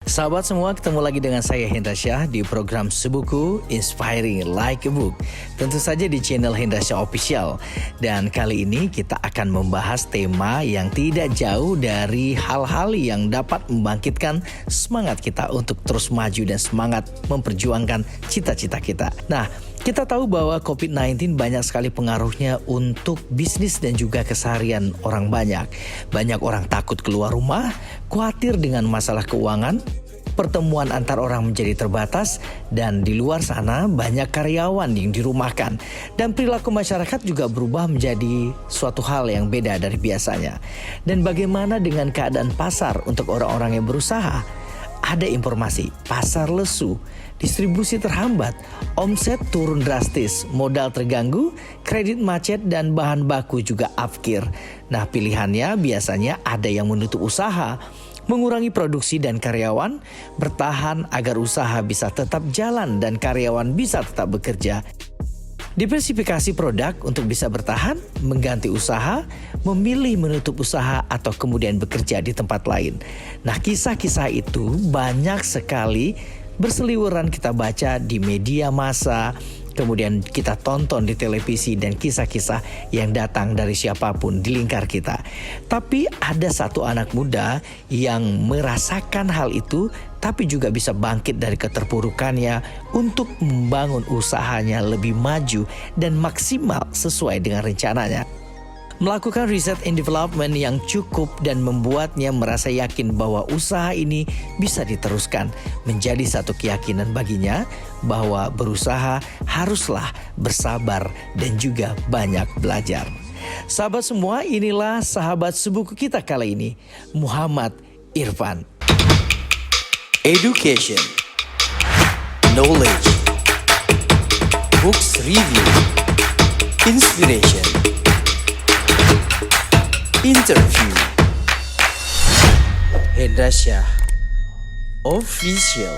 Sahabat semua, ketemu lagi dengan saya Hendra Syah di program Sebuku Inspiring Like a Book. Tentu saja di channel Hendra Syah Official. Dan kali ini kita akan membahas tema yang tidak jauh dari hal-hal yang dapat membangkitkan semangat kita untuk terus maju dan semangat memperjuangkan cita-cita kita. Nah, kita tahu bahwa COVID-19 banyak sekali pengaruhnya untuk bisnis dan juga keseharian orang banyak. Banyak orang takut keluar rumah, khawatir dengan masalah keuangan, pertemuan antar orang menjadi terbatas, dan di luar sana banyak karyawan yang dirumahkan. Dan perilaku masyarakat juga berubah menjadi suatu hal yang beda dari biasanya. Dan bagaimana dengan keadaan pasar untuk orang-orang yang berusaha? Ada informasi, pasar lesu, distribusi terhambat, omset turun drastis, modal terganggu, kredit macet, dan bahan baku juga afkir. Nah, pilihannya biasanya ada yang menutup usaha, mengurangi produksi dan karyawan, bertahan agar usaha bisa tetap jalan dan karyawan bisa tetap bekerja. Diversifikasi produk untuk bisa bertahan, mengganti usaha, memilih menutup usaha, atau kemudian bekerja di tempat lain. Nah, kisah-kisah itu banyak sekali berseliweran kita baca di media massa, kemudian kita tonton di televisi, dan kisah-kisah yang datang dari siapapun di lingkar kita. Tapi ada satu anak muda yang merasakan hal itu, tapi juga bisa bangkit dari keterpurukannya untuk membangun usahanya lebih maju dan maksimal sesuai dengan rencananya. Melakukan riset and development yang cukup dan membuatnya merasa yakin bahwa usaha ini bisa diteruskan. Menjadi satu keyakinan baginya bahwa berusaha haruslah bersabar dan juga banyak belajar. Sahabat semua, inilah sahabat sebuku kita kali ini, Muhammad Irfan. Education, knowledge, books review, inspiration, interview. Hendra Syah Official.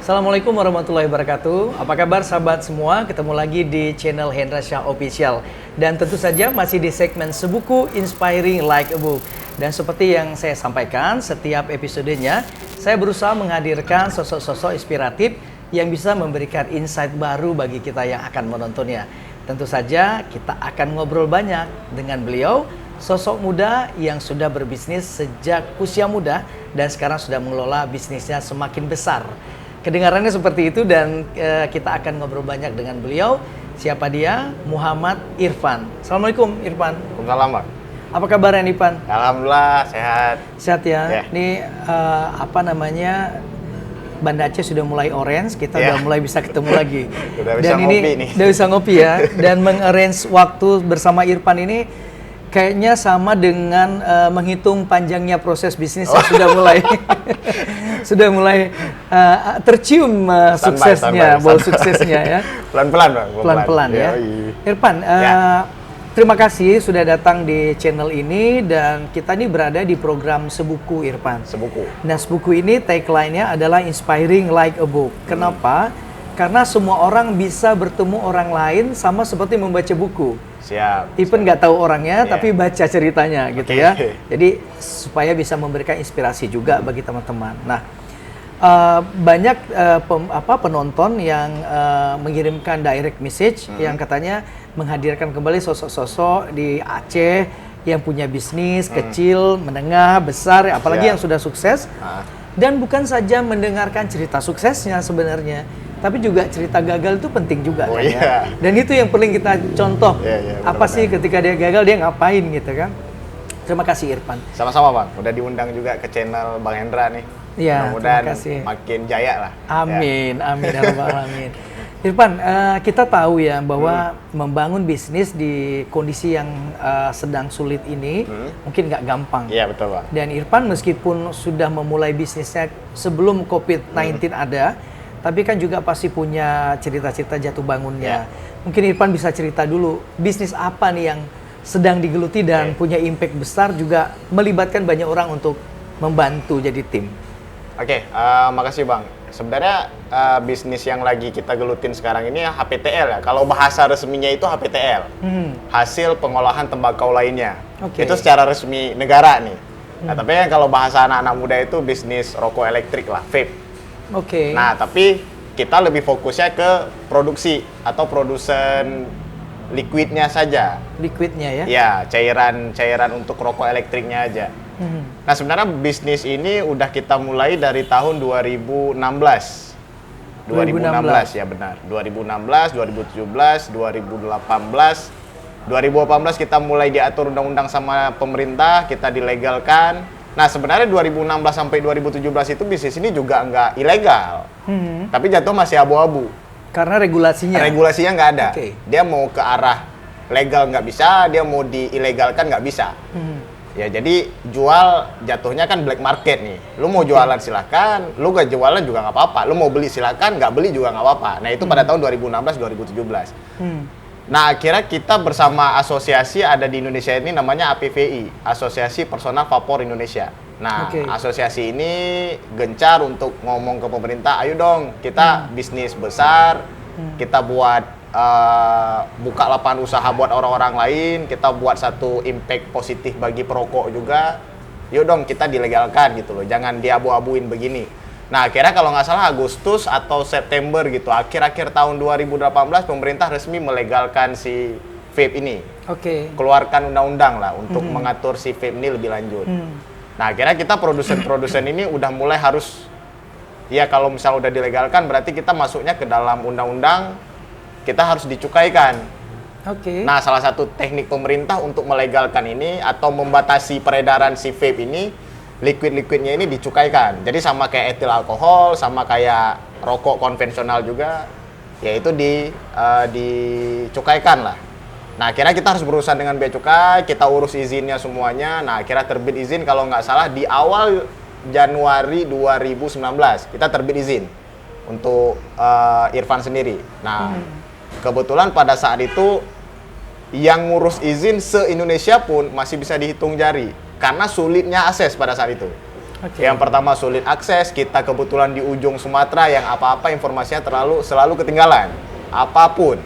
Assalamualaikum warahmatullahi wabarakatuh. Apa kabar sahabat semua? Ketemu lagi di channel Hendra Syah Official. Dan tentu saja masih di segmen Sebuku Inspiring Like a Book. Dan seperti yang saya sampaikan, setiap episodenya saya berusaha menghadirkan sosok-sosok inspiratif yang bisa memberikan insight baru bagi kita yang akan menontonnya. Tentu saja kita akan ngobrol banyak dengan beliau, sosok muda yang sudah berbisnis sejak usia muda dan sekarang sudah mengelola bisnisnya semakin besar. Kedengarannya seperti itu dan kita akan ngobrol banyak dengan beliau. Siapa dia? Muhammad Irfan. Assalamualaikum Irfan. Waalaikumsalam, Bang. Apa kabarnya Irfan? Alhamdulillah sehat. Sehat ya. Ya. Ini Banda Aceh sudah mulai orange, kita udah mulai bisa ketemu lagi. Udah bisa ngopi nih. Udah bisa ngopi ya. Dan mengarrange waktu bersama Irfan ini kayaknya sama dengan menghitung panjangnya proses bisnis yang sudah mulai sudah mulai tercium suksesnya, bau suksesnya ya. Pelan-pelan, Bang. Pelan-pelan ya. Irfan, terima kasih sudah datang di channel ini dan kita ini berada di program Sebuku Irfan. Sebuku. Nah, Sebuku ini tagline-nya adalah Inspiring Like a Book. Kenapa? Karena semua orang bisa bertemu orang lain sama seperti membaca buku. Siap. Even nggak tahu orangnya, tapi baca ceritanya gitu ya. Okay. Jadi supaya bisa memberikan inspirasi juga bagi teman-teman. Nah, banyak penonton yang mengirimkan direct message yang katanya menghadirkan kembali sosok-sosok di Aceh yang punya bisnis kecil, menengah, besar, apalagi yang sudah sukses. Dan bukan saja mendengarkan cerita suksesnya sebenarnya, tapi juga cerita gagal itu penting juga kan ya. Dan itu yang paling kita contoh. Apa sih ketika dia gagal dia ngapain gitu kan. Terima kasih Irfan. Sama-sama, Bang. Udah diundang juga ke channel Bang Hendra nih. Ya, mudah-mudahan makin jaya lah. Amin, amin ya rabbal alamin. Irfan, kita tahu ya bahwa membangun bisnis di kondisi yang sedang sulit ini mungkin nggak gampang. Iya, betul, Bang. Dan Irfan meskipun sudah memulai bisnisnya sebelum COVID-19 ada, tapi kan juga pasti punya cerita-cerita jatuh bangunnya. Mungkin Irfan bisa cerita dulu, bisnis apa nih yang sedang digeluti dan punya impact besar juga melibatkan banyak orang untuk membantu jadi tim. Oke, makasih Bang. Sebenarnya bisnis yang lagi kita gelutin sekarang ini ya HPTL ya. Kalau bahasa resminya itu HPTL, hasil pengolahan tembakau lainnya. Itu secara resmi negara nih. Nah, tapi kan kalau bahasa anak-anak muda itu bisnis rokok elektrik lah, vape. Oke. Nah, tapi kita lebih fokusnya ke produksi atau produsen liquidnya saja. Liquidnya ya? Ya, cairan untuk rokok elektriknya aja. Nah, sebenarnya bisnis ini udah kita mulai dari tahun 2016. 2016 ya benar. 2016, 2017, 2018. 2018 kita mulai diatur undang-undang sama pemerintah, kita dilegalkan. Nah, sebenarnya 2016 sampai 2017 itu bisnis ini juga nggak ilegal. Tapi jatuh masih abu-abu. Karena regulasinya? Regulasinya nggak ada. Okay. Dia mau ke arah legal nggak bisa, dia mau diilegalkan nggak bisa. Ya, jadi jual jatuhnya kan black market nih. Lu mau jualan silakan, lu nggak jualan juga nggak apa-apa. Lu mau beli silakan, nggak beli juga nggak apa-apa. Nah, itu pada tahun 2016-2017. Nah, akhirnya kita bersama asosiasi ada di Indonesia ini namanya APVI, Asosiasi Personal Vapor Indonesia. Nah, asosiasi ini gencar untuk ngomong ke pemerintah, ayo dong kita bisnis besar, kita buat buka lapangan usaha buat orang-orang lain, kita buat satu impact positif bagi perokok juga. Yuk dong kita dilegalkan gitu loh, jangan diabu-abuin begini. Nah, akhirnya kalau nggak salah Agustus atau September gitu, akhir-akhir tahun 2018 pemerintah resmi melegalkan si vape ini. Keluarkan undang-undang lah untuk mengatur si vape ini lebih lanjut. Nah, akhirnya kita produsen-produsen ini udah mulai harus, ya kalau misalnya udah dilegalkan berarti kita masuknya ke dalam undang-undang, kita harus dicukaikan. Nah, salah satu teknik pemerintah untuk melegalkan ini atau membatasi peredaran si vape ini, liquid-liquidnya ini dicukaikan. Jadi sama kayak etil alkohol, sama kayak rokok konvensional juga, yaitu dicukaikan lah. Nah, akhirnya kita harus berurusan dengan bea cukai, kita urus izinnya semuanya. Nah, akhirnya terbit izin kalau nggak salah di awal Januari 2019 kita terbit izin untuk Irfan sendiri. Nah, kebetulan pada saat itu yang ngurus izin se-Indonesia pun masih bisa dihitung jari karena sulitnya akses pada saat itu. Yang pertama sulit akses, kita kebetulan di ujung Sumatera yang apa-apa informasinya selalu ketinggalan, apapun.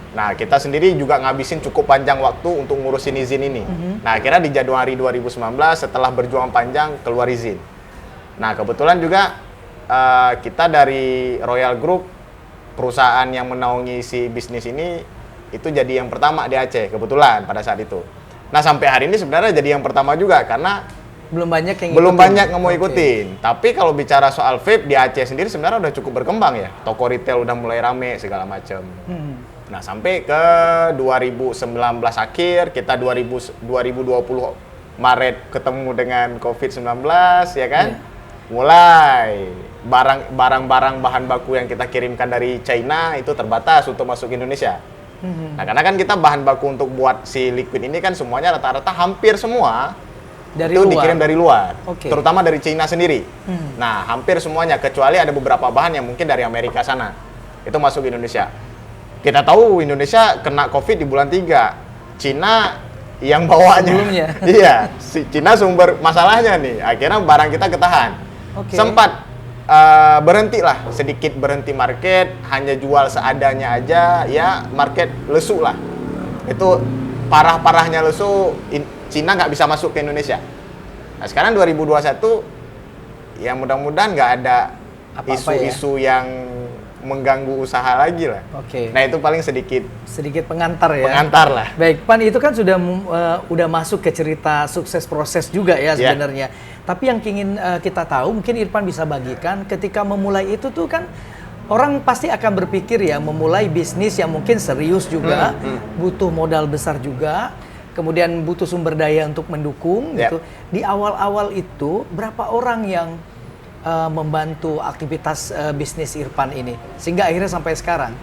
Nah, kita sendiri juga ngabisin cukup panjang waktu untuk ngurusin izin ini. Nah, akhirnya di Januari 2019 setelah berjuang panjang keluar izin. Nah, kebetulan juga kita dari Royal Group, perusahaan yang menaungi si bisnis ini, itu jadi yang pertama di Aceh kebetulan pada saat itu. Nah, sampai hari ini sebenarnya jadi yang pertama juga karena belum banyak yang mau ikutin. Tapi kalau bicara soal vape di Aceh sendiri sebenarnya udah cukup berkembang ya. Toko retail udah mulai rame segala macam. Nah, sampai ke 2019 akhir, kita 2020 Maret ketemu dengan COVID-19 ya kan. Mulai barang-barang bahan baku yang kita kirimkan dari China itu terbatas untuk masuk ke Indonesia. Nah, karena kan kita bahan baku untuk buat si liquid ini kan semuanya rata-rata hampir semua itu dikirim dari luar, terutama dari China sendiri. Nah, hampir semuanya kecuali ada beberapa bahan yang mungkin dari Amerika sana itu masuk ke Indonesia. Kita tahu Indonesia kena COVID di bulan 3, China yang bawanya. Iya, si China sumber masalahnya nih. Akhirnya barang kita ketahan. Sempat sedikit berhenti market, hanya jual seadanya aja, ya market lesu lah. Itu parah-parahnya lesu, Cina nggak bisa masuk ke Indonesia. Nah, sekarang 2021, ya mudah-mudahan nggak ada isu-isu yang mengganggu usaha lagi lah. Nah, itu paling sedikit pengantar ya. Pengantar lah. Baik, Pan, itu kan udah masuk ke cerita sukses proses juga ya sebenarnya. Tapi yang ingin kita tahu, mungkin Irfan bisa bagikan ketika memulai itu tuh kan orang pasti akan berpikir ya memulai bisnis yang mungkin serius juga, butuh modal besar juga, kemudian butuh sumber daya untuk mendukung gitu. Di awal-awal itu berapa orang yang membantu aktivitas bisnis Irfan ini sehingga akhirnya sampai sekarang?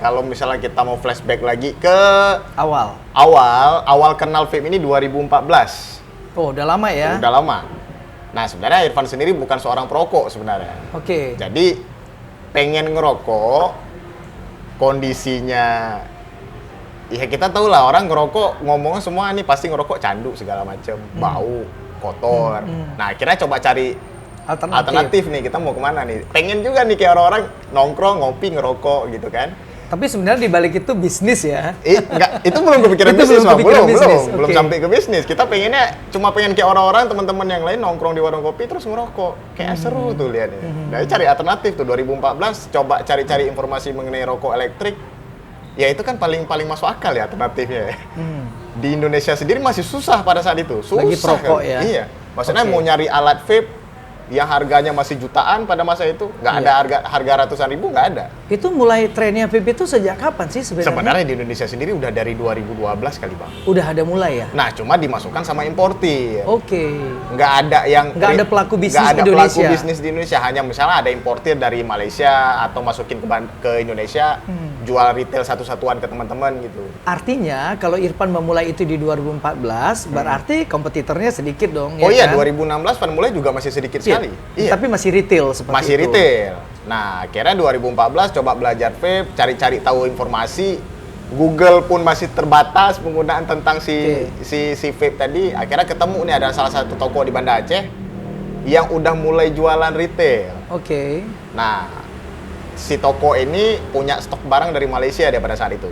Kalau misalnya kita mau flashback lagi ke awal kenal vape ini 2014. Udah lama ya? Udah lama. Nah, sebenarnya Irfan sendiri bukan seorang perokok sebenarnya. Jadi pengen ngerokok, kondisinya ya kita tahu lah orang ngerokok ngomongnya semua ini pasti ngerokok candu segala macam, bau, kotor. Nah, akhirnya coba cari alternatif nih, kita mau kemana nih? Pengen juga nih kayak orang-orang nongkrong, ngopi, ngerokok gitu kan. Tapi sebenarnya di balik itu bisnis ya. Enggak, itu belum kepikiran Itu bisnis, belum Bang. kepikiran Belum, bisnis, belum oke. sampai ke bisnis. Kita pengennya cuma pengen kayak orang-orang, teman-teman yang lain nongkrong di warung kopi terus ngerokok. Kayak seru tuh lihatnya. Nah, cari alternatif tuh 2014 coba cari-cari informasi mengenai rokok elektrik. Ya itu kan paling masuk akal ya alternatifnya ya. Di Indonesia sendiri masih susah pada saat itu. Susah. Lagi perokok kan? ya? Iya. Maksudnya Oke. mau nyari alat vape yang harganya masih jutaan pada masa itu, nggak Iya. ada harga ratusan ribu, nggak ada. Itu mulai trennya vape itu sejak kapan sih sebenarnya? Sebenarnya di Indonesia sendiri udah dari 2012 kali, Bang. Udah ada mulai ya? Nah, cuma dimasukkan sama importir. Oke. Nggak ada yang Nggak ada pelaku bisnis nggak ada Indonesia. pelaku bisnis di Indonesia. Hanya misalnya ada importir dari Malaysia atau masukin ke Indonesia, jual retail satu-satuan ke teman-teman gitu. Artinya kalau Irfan memulai itu di 2014, berarti kompetitornya sedikit dong. Oh ya iya, kan? 2016 Van mulai juga masih sedikit Iya. sekali. Iya. Tapi masih retail seperti Masih itu. retail. Nah, akhirnya 2014 coba belajar vape, cari-cari tahu informasi. Google pun masih terbatas penggunaan tentang si vape tadi. Akhirnya ketemu nih ada salah satu toko di Banda Aceh yang udah mulai jualan retail. Oke. Nah, si toko ini punya stok barang dari Malaysia dia pada saat itu.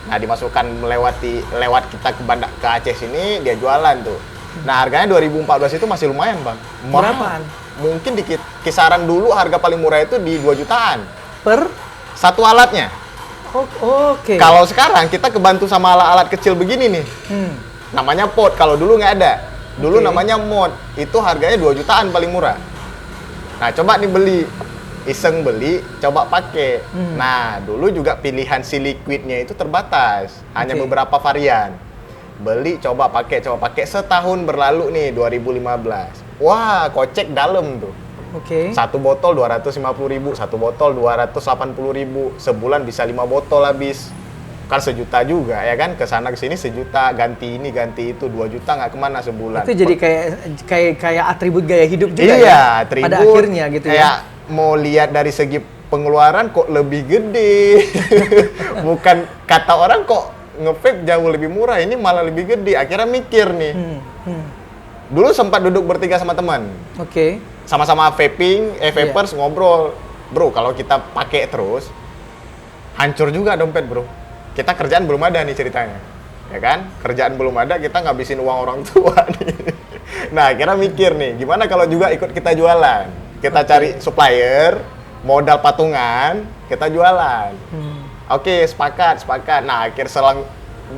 Nah, dimasukkan lewat kita ke Aceh sini, dia jualan tuh. Nah, harganya 2014 itu masih lumayan, Bang. Mahal. Berapaan? Mungkin di kisaran dulu harga paling murah itu di 2 jutaan. Per? Satu alatnya. Oke. Kalau sekarang kita kebantu sama alat-alat kecil begini nih. Namanya pot, kalau dulu nggak ada. Dulu Oke. namanya mod. Itu harganya 2 jutaan paling murah. Nah, coba nih beli. Iseng beli, coba pakai. Nah, dulu juga pilihan si liquidnya itu terbatas. Hanya Oke. beberapa varian. Beli, coba pakai. Setahun berlalu nih, 2015. Wah, kocek dalam tuh. Oke. Satu botol 250.000, satu botol 280.000. Sebulan bisa 5 botol habis. Kan sejuta juga ya kan, kesana kesini sejuta, ganti ini ganti itu 2 juta nggak kemana sebulan. Itu jadi kayak atribut gaya hidup juga iya, ya. atribut. Pada akhirnya gitu kayak ya. mau lihat dari segi pengeluaran kok lebih gede. Bukan kata orang kok nge-vape jauh lebih murah, ini malah lebih gede. Akhirnya mikir nih. Dulu sempat duduk bertiga sama teman. Oke. Sama-sama vapers ngobrol. Bro, kalau kita pakai terus hancur juga dompet, Bro. Kita kerjaan belum ada nih ceritanya. Ya kan? Kerjaan belum ada, kita ngabisin uang orang tua nih. Nah, akhirnya mikir nih, gimana kalau juga ikut kita jualan? Kita cari supplier, modal patungan, kita jualan. Oke, sepakat. Nah, selang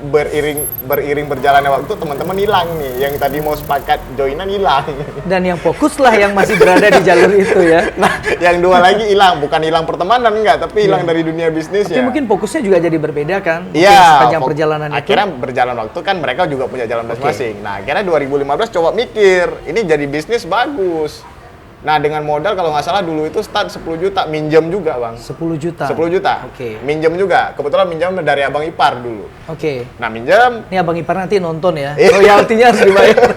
beriring berjalannya waktu, teman-teman hilang nih. Yang tadi mau sepakat joinan hilang. Dan yang fokuslah yang masih berada di jalur itu ya. Nah, yang dua lagi hilang, bukan hilang pertemanan enggak, tapi hilang dari dunia bisnis Tapi ya. mungkin fokusnya juga jadi berbeda kan? Mungkin Iya, sepanjang perjalanan itu. akhirnya berjalan waktu kan mereka juga punya jalan masing-masing. Nah, akhirnya 2015 coba mikir, ini jadi bisnis bagus. Nah, dengan modal kalau nggak salah dulu itu start 10 juta, minjem juga, Bang. 10 juta. 10 juta. Oke. Minjem juga. Kebetulan minjem dari Abang Ipar dulu. Oke. Nah, minjem, Ini Abang Ipar nanti nonton ya. Iya. Royaltinya harus dibayar.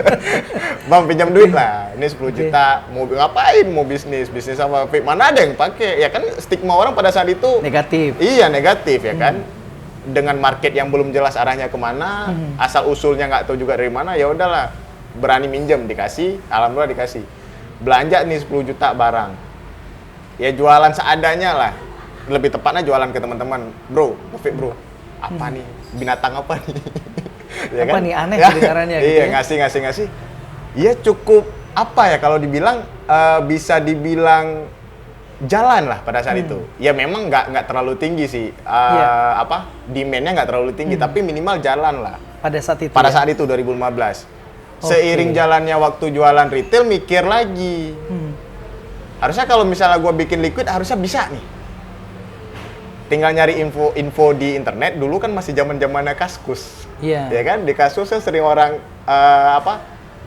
Bang pinjam duit lah. Ini 10 juta. Mau ngapain? Mau bisnis sama vape. Mana ada yang pakai? Ya kan stigma orang pada saat itu Negatif. iya negatif ya kan. Dengan market yang belum jelas arahnya kemana, asal usulnya nggak tahu juga dari mana, ya udahlah berani minjem dikasih, alhamdulillah dikasih. Belanja nih 10 juta barang. Ya jualan seadanya lah. Lebih tepatnya jualan ke teman-teman. Bro, vape bro. Apa nih? Binatang apa nih? Apa nih? Aneh kedengarannya gitu Iya, ya. ngasih. Iya cukup apa ya kalau dibilang bisa dibilang jalan lah pada saat itu. Ya memang nggak terlalu tinggi sih. Iya. Demand-nya nggak terlalu tinggi, tapi minimal jalan lah. Pada saat itu. Pada ya? saat itu 2015. Oke. Seiring jalannya waktu jualan retail mikir lagi. Harusnya kalau misalnya gue bikin liquid harusnya bisa nih. Tinggal nyari info di internet. Dulu kan masih zaman-zamannya Kaskus. Iya. Ya kan di Kaskus kan sering orang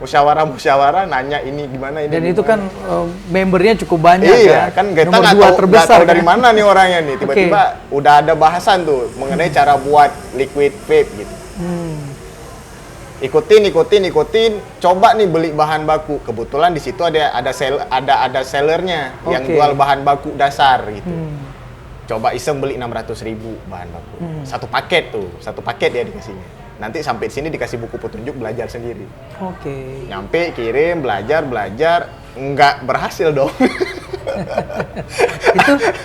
musyawarah nanya ini gimana ini. Dan gimana. itu kan membernya cukup banyak Iya, kan kita Nomor nggak 2 tahu terbesar dari kan? mana nih orangnya nih. Tiba-tiba udah ada bahasan tuh mengenai cara buat liquid vape gitu. Ikutin. Coba nih beli bahan baku. Kebetulan di situ ada sellernya yang Oke. jual bahan baku dasar gitu. Coba iseng beli 600.000 bahan baku. Satu paket dia dikasihnya. Nanti sampai sini dikasih buku petunjuk belajar sendiri. Oke. Nyampe kirim belajar nggak berhasil dong.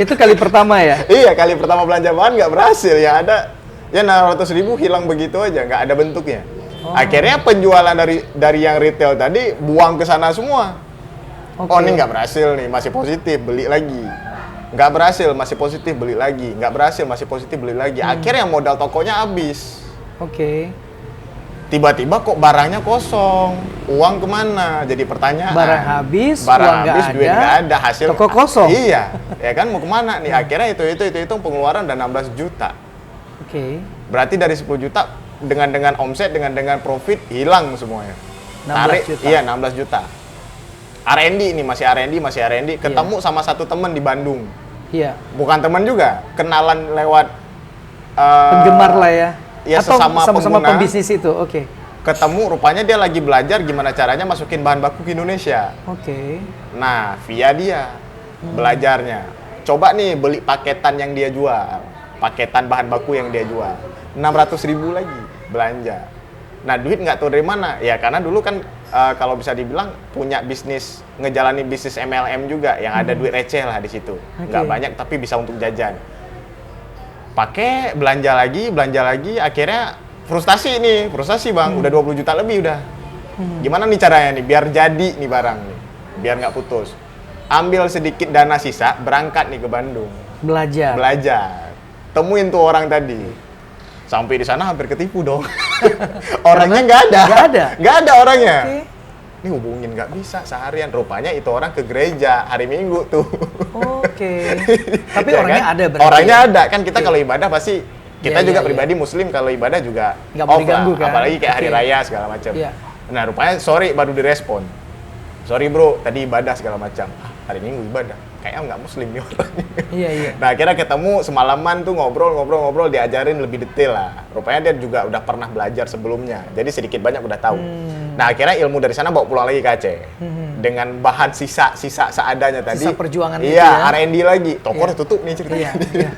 itu kali pertama ya? Iya, kali pertama belanja bahan nggak berhasil. Ya ada, ya 600.000 hilang begitu aja, nggak ada bentuknya. Akhirnya penjualan dari yang retail tadi buang ke sana semua. Oh, ini nggak berhasil nih, masih positif, beli lagi. Nggak berhasil, masih positif, beli lagi. Nggak berhasil, masih positif, beli lagi. Akhirnya modal tokonya habis. Oke. Tiba-tiba kok barangnya kosong, uang kemana? Jadi pertanyaan. Barang habis, uang uang nggak duit ada, nggak ada, hasil toko kosong. Iya, ya kan mau kemana nih? Akhirnya itu pengeluaran dan 16 juta. Oke. Berarti dari 10 juta dengan omset dengan profit hilang semuanya. 16 juta. Iya, 16 juta. R&D ini masih R&D, ketemu sama satu teman di Bandung. Iya. Bukan teman juga, kenalan lewat Penggemar lah ya. Ya, Atau sesama sama-sama pengguna. pembisnis itu. Oke. Ketemu, rupanya dia lagi belajar gimana caranya masukin bahan baku ke Indonesia. Oke. Nah, via dia belajarnya. Coba nih beli paketan yang dia jual, paketan bahan baku yang dia jual, 600.000 lagi belanja. Nah, duit nggak tahu dari mana. Ya karena dulu kan kalau bisa dibilang punya bisnis, ngejalani bisnis MLM juga, yang ada duit receh lah di situ. Nggak banyak tapi bisa untuk jajan. Pakai belanja lagi, akhirnya frustasi bang, udah 20 juta lebih udah. Gimana nih caranya nih biar jadi nih barang nih, biar nggak putus. Ambil sedikit dana sisa, berangkat nih ke Bandung. Belajar. Temuin tuh orang tadi. Sampai di sana hampir ketipu dong. Orangnya nggak ada orangnya. Oke. Ini hubungin nggak bisa seharian. Rupanya itu orang ke gereja hari Minggu tuh. Oke. Tapi Ya orangnya kan? ada berarti. Orangnya ya? ada kan kita kalau ibadah pasti kita Iya, juga iya, pribadi Muslim kalau ibadah juga Nggak boleh off lah. ganggu, kan? Apalagi kayak hari Oke. raya segala macam. Iya. Nah rupanya sorry baru direspon. Sorry bro, tadi ibadah segala macam. Hari Minggu ibadah. Kayaknya nggak Muslim nih orangnya. Iya. Nah akhirnya ketemu semalaman tuh ngobrol, diajarin lebih detail lah. Rupanya dia juga udah pernah belajar sebelumnya, jadi sedikit banyak udah tahu. Nah akhirnya ilmu dari sana bawa pulang lagi ke Aceh. Dengan bahan sisa seadanya tadi. Sisa perjuangan iya, gitu ya. R&D lagi. Toko udah tutup nih ceritanya. Iya.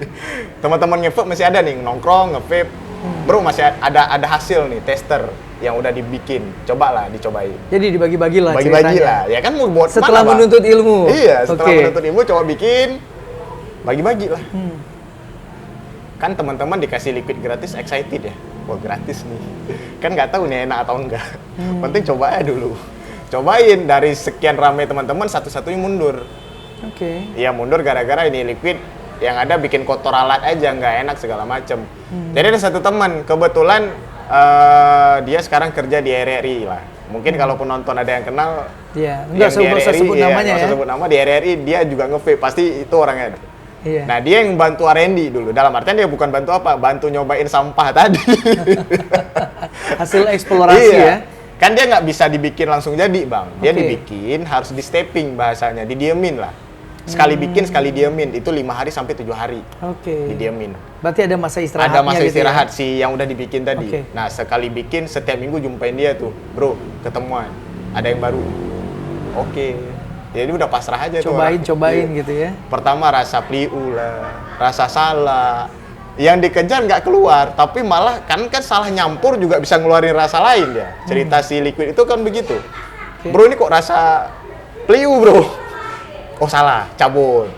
Teman-teman nge-vape masih ada nih, nongkrong, nge-vape. Bro masih ada hasil nih, tester yang udah dibikin. Cobalah, dicobain. Jadi dibagi-bagi lah Bagi-bagi ceritanya. lah. Ya kan mau buat Setelah mana, Bang? menuntut ilmu. Iya, setelah Oke. menuntut ilmu coba bikin, bagi-bagi lah. Kan teman-teman dikasih liquid gratis, excited ya. Wah gratis nih. Kan nggak tahu nih enak atau enggak. Penting coba aja dulu. Cobain dari sekian ramai teman-teman satu-satunya mundur. Oke. Iya mundur gara-gara ini liquid yang ada bikin kotor alat aja, nggak enak segala macem. Jadi ada satu teman kebetulan dia sekarang kerja di RRI lah. Mungkin kalau penonton ada yang kenal. Iya. Enggak usah sebut namanya nggak ya. usah sebut nama, di RRI dia juga nge-vape, pasti itu orangnya. Iya. Nah dia yang bantu R&D dulu, dalam artian dia bukan bantu apa, bantu nyobain sampah tadi. Hasil eksplorasi Iya. ya. Kan dia nggak bisa dibikin langsung jadi bang, dia Oke. dibikin harus di stepping bahasanya, didiemin lah. Sekali bikin, sekali diemin, itu 5 hari sampai 7 hari Oke. didiemin. Berarti ada masa istirahatnya Ada masa gitu istirahat ya? si yang udah dibikin tadi. Oke. Nah sekali bikin, setiap minggu jumpain dia tuh, bro ketemuan, ada yang baru. Oke, jadi udah pasrah aja tuh orang. Cobain Iya. gitu ya. Pertama rasa pliu lah, rasa salah. Yang dikejar nggak keluar, tapi malah kan salah nyampur juga bisa ngeluarin rasa lain ya. Cerita si liquid itu kan begitu. Oke. Bro ini kok rasa pliu bro? Oh salah, cabut.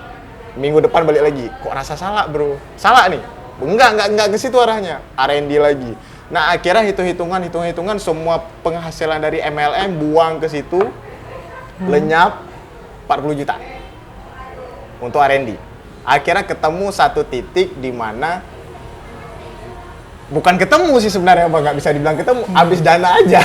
Minggu depan balik lagi, kok rasa salah bro? Salah nih? Enggak ke situ arahnya. R&D lagi. Nah akhirnya hitung-hitungan semua penghasilan dari MLM buang ke situ, lenyap 40 juta untuk R&D. Akhirnya ketemu satu titik di mana bukan ketemu sih sebenarnya bang, nggak bisa dibilang ketemu, habis dana aja.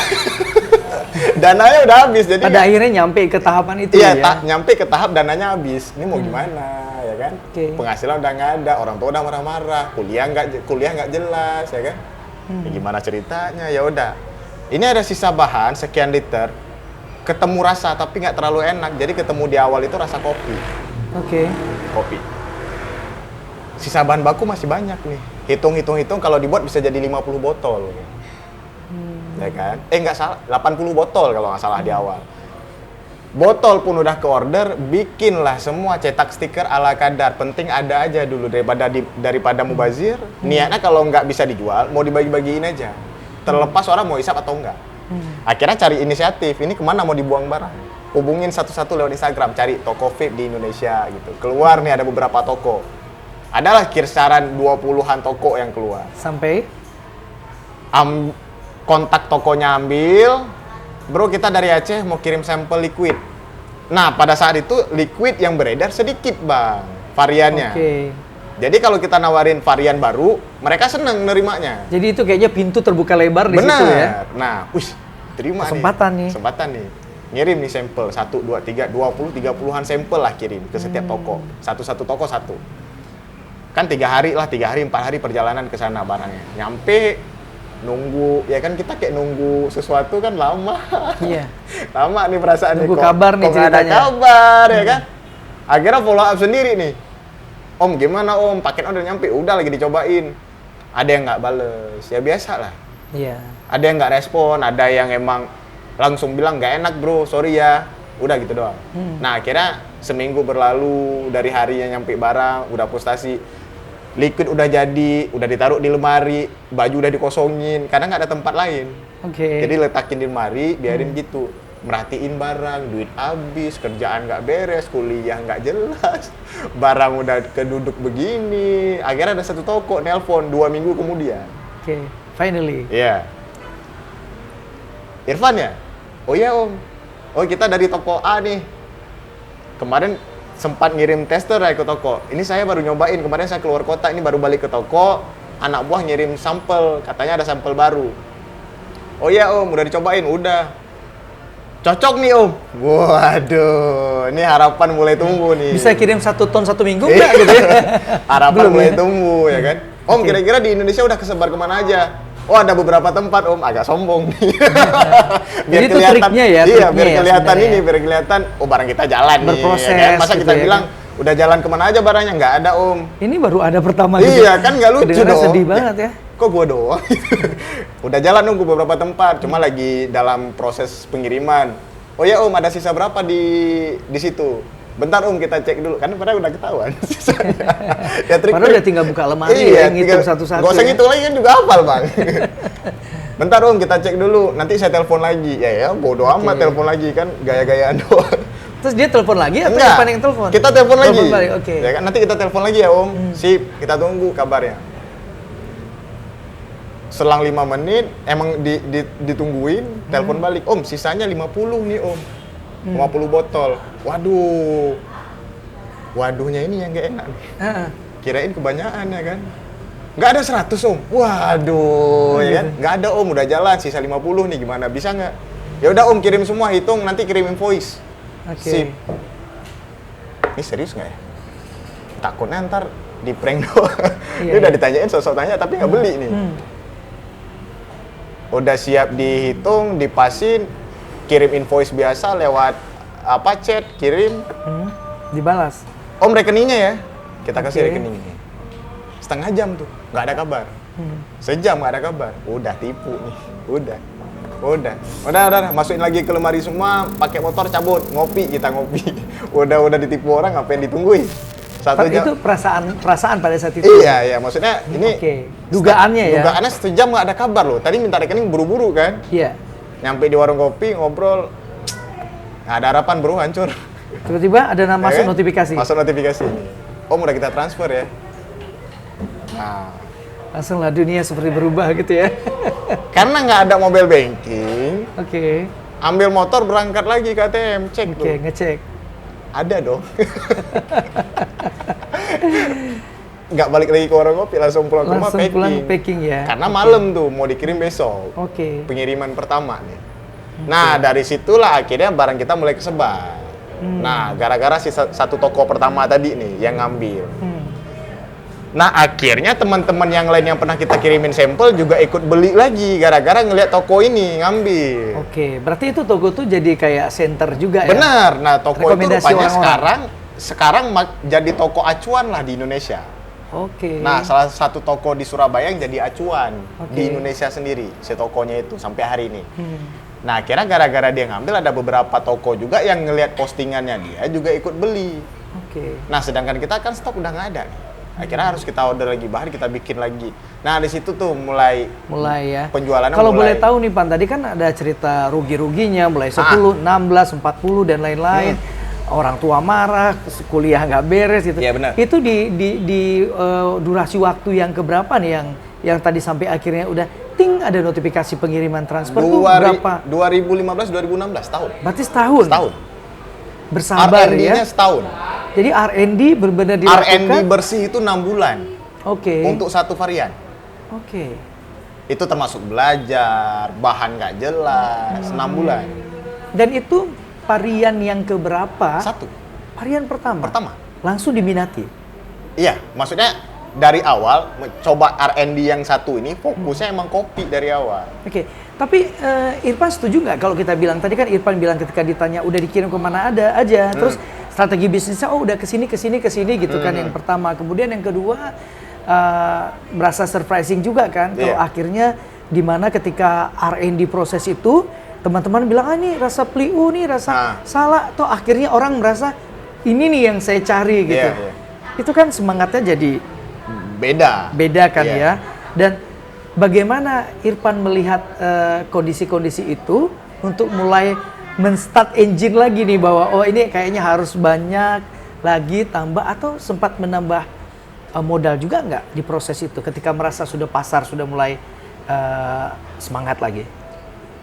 Dananya udah habis, jadi Pada akhirnya nyampe ke tahapan itu iya, ya. nyampe ke tahap dananya habis. Ini mau gimana, ya kan? Oke. Penghasilan udah nggak ada, orang tua udah marah-marah, kuliah nggak jelas, ya kan? Ya gimana ceritanya? Ya udah. Ini ada sisa bahan sekian liter, ketemu rasa tapi nggak terlalu enak. Jadi ketemu di awal itu rasa kopi. Oke. Kopi. Sisa bahan baku masih banyak nih. Hitung kalau dibuat bisa jadi 50 botol. Ya kan? Nggak salah, 80 botol kalau nggak salah di awal. Botol pun udah ke order, bikinlah semua, cetak stiker ala kadar. Penting ada aja dulu daripada mubazir. Niatnya kalau nggak bisa dijual, mau dibagi-bagiin aja. Terlepas orang mau isap atau enggak. Akhirnya cari inisiatif, ini kemana mau dibuang barang. hubungin satu-satu lewat Instagram, cari toko vape di Indonesia gitu. Keluar nih ada beberapa toko. Adalah kisaran 20-an toko yang keluar. Sampai Kontak tokonya ambil, bro kita dari Aceh mau kirim sampel liquid. Nah pada saat itu liquid yang beredar sedikit bang, variannya. Oke. Jadi kalau kita nawarin varian baru, mereka seneng nerimanya. Jadi itu kayaknya pintu terbuka lebar di situ ya. Nah, terima Kesempatan nih. Kesempatan nih. Ngirim nih sampel 1, 2, 3, 20, 30-an sampel lah kirim ke setiap toko. Satu-satu toko satu. Kan 3 hari, 4 hari perjalanan ke sana barangnya. Nyampe, nunggu, ya kan kita kayak nunggu sesuatu kan lama. Iya. Lama nih perasaan Nunggu nih. kabar nih kok nggak ada ceritanya. kabar ya kan. Akhirnya follow up sendiri nih. Om gimana om, paket udah nyampe, udah lagi dicobain. Ada yang nggak bales, ya biasa lah. Iya. Ada yang nggak respon, ada yang emang langsung bilang nggak enak bro, sorry ya. Udah gitu doang. Nah akhirnya seminggu berlalu dari harinya nyampe barang, udah frustasi. Liquid udah jadi, udah ditaruh di lemari, baju udah dikosongin, karena nggak ada tempat lain. Oke. Jadi letakin di lemari, biarin gitu. Merhatiin barang, duit habis, kerjaan nggak beres, kuliah nggak jelas, barang udah keduduk begini. Akhirnya ada satu toko nelpon 2 minggu kemudian. Oke. Finally. Iya. Irfan ya? Oh iya om. Oh kita dari toko A nih. Kemarin sempat ngirim tester ya ke toko. Ini saya baru nyobain, kemarin saya keluar kota, ini baru balik ke toko. Anak buah ngirim sampel, katanya ada sampel baru. Oh iya om, udah dicobain, udah. Cocok nih om. Waduh, ini harapan mulai tumbuh nih. Bisa kirim 1 ton 1 minggu nggak gitu ya? Harapan Belum mulai ya? tumbuh ya kan. Om Oke. kira-kira di Indonesia udah kesebar kemana aja? Oh ada beberapa tempat om, agak sombong nih. Jadi itu triknya ya, Iya, triknya biar ya kelihatan sebenarnya. ini, biar kelihatan oh barang kita jalan Berproses nih. Ya kan? Masa gitu kita ya bilang udah jalan kemana aja barangnya, nggak ada om. Ini baru ada pertama gitu. Iya kan nggak lucu Kedengaran dong. sedih banget ya. Kok gua doang? Udah jalan nunggu beberapa tempat, cuma lagi dalam proses pengiriman. Oh ya om, ada sisa berapa di situ? Bentar om, kita cek dulu. Kan padahal udah ketahuan sisanya. Ya, Padahal udah tinggal buka lemari ya, ngitung satu-satu Gak usah ya. ngitung lagi kan juga hafal bang. Bentar om, kita cek dulu. Nanti saya telepon lagi. Ya bodo amat telepon lagi kan, gaya-gayaan doang. Terus dia telepon lagi atau Enggak, Irfan yang telepon? kita telepon lagi. Telepon balik, oke. Ya kan, nanti kita telepon lagi ya om. Sip, kita tunggu kabarnya. Selang 5 menit, emang ditungguin, telepon balik. Om, sisanya 50 nih om. 50 botol. Waduh. Waduhnya ini yang gak enak nih. Heeh. Kirain kebanyakan ya kan. Nggak ada 100 om. Waduh, ya kan? Nggak ada om, udah jalan, sisa 50 nih, gimana? Bisa nggak? Ya udah om, kirim semua, hitung, nanti kirim invoice. Oke. Sip. Ini serius nggak ya? Takutnya ntar di prank doang. Dia udah ditanyain, sosok tanya, tapi nggak beli nih. Udah siap dihitung, dipasin, kirim invoice biasa lewat chat, kirim. Dibalas. Om rekeningnya ya, kita kasih Oke. rekeningnya. Setengah jam tuh, nggak ada kabar. Sejam nggak ada kabar. Udah tipu nih, udah, masukin lagi ke lemari semua, pakai motor cabut, ngopi, kita ngopi. udah ditipu orang, ngapain ditungguin? Satu jam. Itu perasaan pada saat itu. Iya, maksudnya ini. Oke. Dugaannya ya. Dugaannya setejam nggak ada kabar loh. Tadi minta rekening buru-buru kan. Iya. Nyampe di warung kopi, ngobrol, nggak ada harapan bro, hancur. Tiba-tiba ada Ya masuk kan? notifikasi. Masuk notifikasi. Om udah kita transfer ya. Nah, Langsung lah dunia seperti berubah gitu ya. karena nggak ada mobile banking, Oke. ambil motor berangkat lagi ke ATM, cek Oke, tuh. ngecek. Ada dong. Nggak balik lagi ke warung kopi, langsung pulang ke rumah Langsung packing. pulang packing ya. Karena malam tuh mau dikirim besok. Oke. Pengiriman pertama nih. Nah, dari situlah akhirnya barang kita mulai kesebar. Nah, gara-gara si satu toko pertama tadi nih yang ngambil. Nah, akhirnya teman-teman yang lain yang pernah kita kirimin sampel juga ikut beli lagi gara-gara ngelihat toko ini ngambil. Oke, berarti itu toko tuh jadi kayak center juga ya? Benar. Nah, toko itu Rekomendasi rupanya orang-orang. sekarang jadi toko acuan lah di Indonesia. Oke. Nah, salah satu toko di Surabaya yang jadi acuan Oke. di Indonesia sendiri, si tokonya itu sampai hari ini. Nah, akhirnya gara-gara dia ngambil ada beberapa toko juga yang ngelihat postingannya dia juga ikut beli. Oke. Nah, sedangkan kita kan stok udah nggak ada nih. Akhirnya harus kita order lagi bahan, kita bikin lagi. Nah di situ tuh mulai ya. penjualannya. Kalau boleh mulai. tahu nih Pan, tadi kan ada cerita rugi-ruginya mulai 10, 16, 40 dan lain-lain. Orang tua marah, kuliah nggak beres gitu. Iya, benar. Itu di durasi waktu yang keberapa nih yang tadi sampai akhirnya udah ting ada notifikasi pengiriman transfer tuh berapa? 2015 2016 tahun. Berarti setahun. Setahun. Bersabar ya. R&D-nya setahun. Jadi R&D benar-benar dilakukan. R&D bersih itu 6 bulan. Oke. Untuk satu varian. Oke. Itu termasuk belajar, bahan nggak jelas, 6 bulan. Dan itu varian yang keberapa? Satu. Varian pertama. Pertama. Langsung diminati. Iya, maksudnya dari awal coba R&D yang satu ini fokusnya emang kopi dari awal. Oke, tapi Irfan setuju nggak kalau kita bilang tadi kan Irfan bilang ketika ditanya udah dikirim kemana ada aja, terus strategi bisnisnya udah kesini gitu kan yang pertama, kemudian yang kedua merasa surprising juga kan kalau akhirnya dimana ketika R&D proses itu teman-teman bilang ini rasa pliu nih rasa salah, toh akhirnya orang merasa ini nih yang saya cari gitu. Itu kan semangatnya jadi beda kan ya. Dan bagaimana Irfan melihat kondisi-kondisi itu untuk mulai men-start engine lagi nih bahwa oh ini kayaknya harus banyak lagi tambah, atau sempat menambah modal juga nggak di proses itu ketika merasa sudah pasar sudah mulai semangat lagi?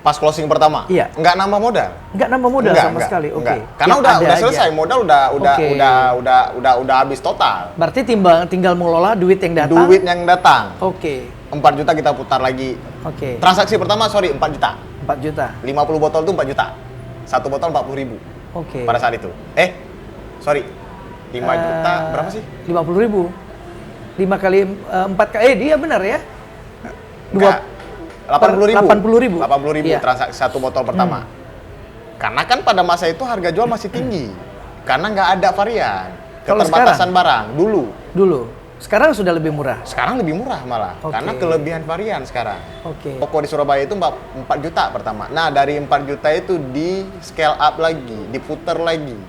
Pas closing pertama, nggak nambah modal. Nggak nambah modal sama sekali. Oke. Karena udah selesai, modal udah habis total. Berarti tinggal mengelola duit yang datang. Duit yang datang. Oke. 4 juta kita putar lagi. Oke. Transaksi pertama 4 juta. 4 juta. 50 botol itu 4 juta. Satu botol 40.000. Oke. Pada saat itu. 5 juta berapa sih? 50.000. 5 kali 4 kali. Dia benar ya? 80.000 Iya. transaksi satu botol pertama. Karena kan pada masa itu harga jual masih tinggi. Karena nggak ada varian. Kalau Keterbatasan barang dulu. Sekarang sudah lebih murah. Sekarang lebih murah malah. Karena kelebihan varian sekarang. Oke. Toko di Surabaya itu 4 juta pertama. Nah, dari 4 juta itu di scale up lagi, diputer lagi.